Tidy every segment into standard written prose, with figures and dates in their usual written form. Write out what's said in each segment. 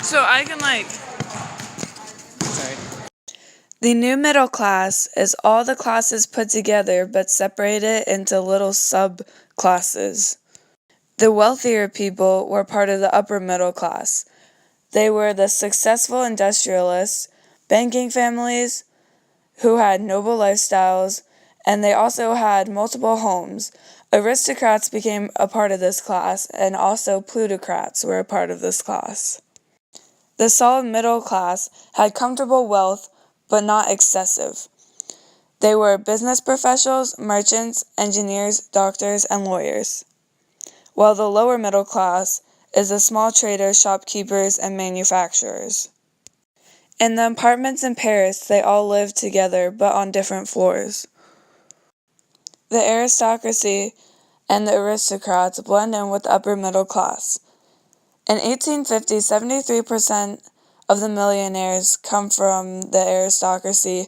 So I can sorry. The new middle class is all the classes put together but separated into little subclasses. The wealthier people were part of the upper middle class. They were the successful industrialists, banking families who had noble lifestyles, and they also had multiple homes. Aristocrats became a part of this class, and also plutocrats were a part of this class. The solid middle class had comfortable wealth, but not excessive. They were business professionals, merchants, engineers, doctors, and lawyers. While the lower middle class is the small traders, shopkeepers, and manufacturers. In the apartments in Paris, they all lived together, but on different floors. The aristocracy and the aristocrats blend in with the upper middle class. In 1850, 73% of the millionaires come from the aristocracy,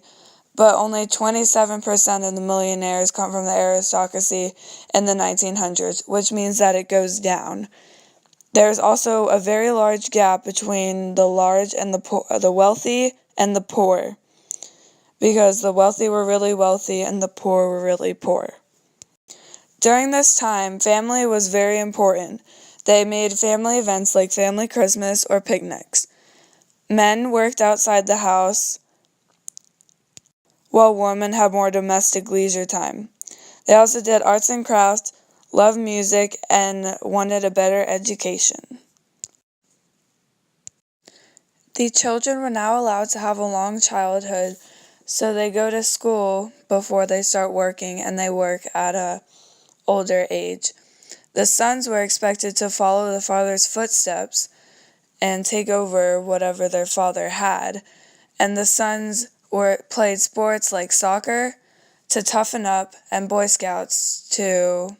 but only 27% of the millionaires come from the aristocracy in the 1900s, which means that it goes down. There's also a very large gap between the large and the wealthy and the poor, because the wealthy were really wealthy and the poor were really poor. During this time, family was very important. They made family events like family Christmas or picnics. Men worked outside the house, while women had more domestic leisure time. They also did arts and crafts, loved music, and wanted a better education. The children were now allowed to have a long childhood, so they go to school before they start working, and they work at an older age. The sons were expected to follow the father's footsteps and take over whatever their father had, and the sons played sports like soccer to toughen up and Boy Scouts to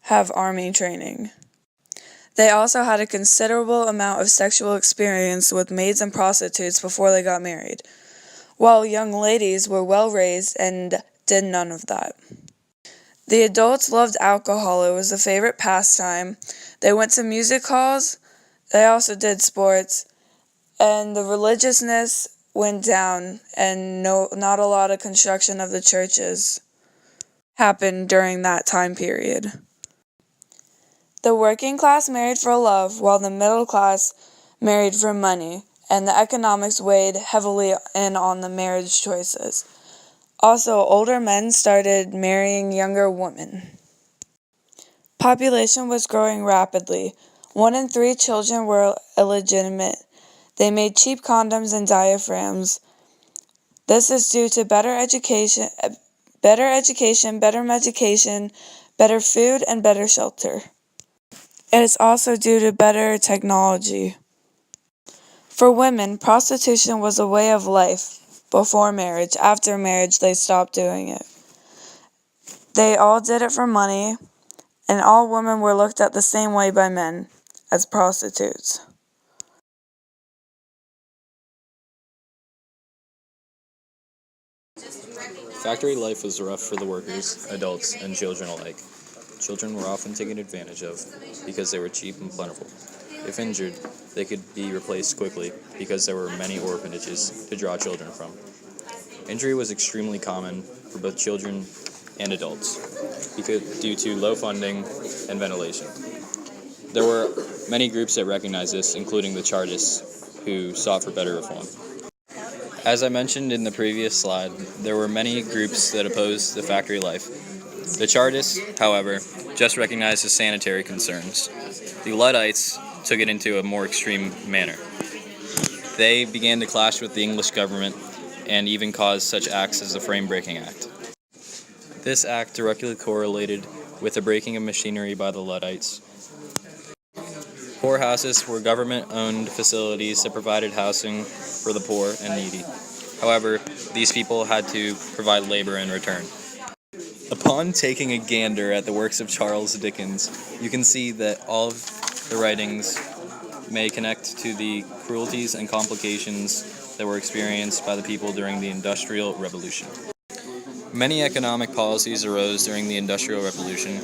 have army training. They also had a considerable amount of sexual experience with maids and prostitutes before they got married, while young ladies were well raised and did none of that. The adults loved alcohol. It was a favorite pastime. They went to music halls. They also did sports. And the religiousness went down, and not a lot of construction of the churches happened during that time period. The working class married for love, while the middle class married for money, and the economics weighed heavily in on the marriage choices. Also, older men started marrying younger women. Population was growing rapidly. 1 in 3 children were illegitimate. They made cheap condoms and diaphragms. This is due to better education, better medication, better food, and better shelter. It is also due to better technology. For women, prostitution was a way of life before marriage. After marriage, they stopped doing it. They all did it for money, and all women were looked at the same way by men, as prostitutes. Factory life was rough for the workers, adults, and children alike. Children were often taken advantage of because they were cheap and plentiful. If injured, they could be replaced quickly because there were many orphanages to draw children from. Injury was extremely common for both children and adults due to low funding and ventilation. There were many groups that recognized this, including the Chartists, who sought for better reform. As I mentioned in the previous slide, there were many groups that opposed the factory life. The Chartists, however, just recognized the sanitary concerns. The Luddites took it into a more extreme manner. They began to clash with the English government and even caused such acts as the Frame Breaking Act. This act directly correlated with the breaking of machinery by the Luddites. Poorhouses were government-owned facilities that provided housing for the poor and needy. However, these people had to provide labor in return. Upon taking a gander at the works of Charles Dickens, you can see that all of the writings may connect to the cruelties and complications that were experienced by the people during the Industrial Revolution. Many economic policies arose during the Industrial Revolution,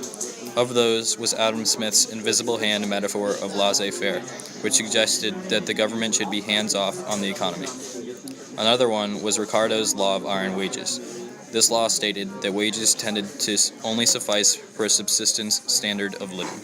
Of those was Adam Smith's invisible hand metaphor of laissez-faire, which suggested that the government should be hands-off on the economy. Another one was Ricardo's law of iron wages. This law stated that wages tended to only suffice for a subsistence standard of living.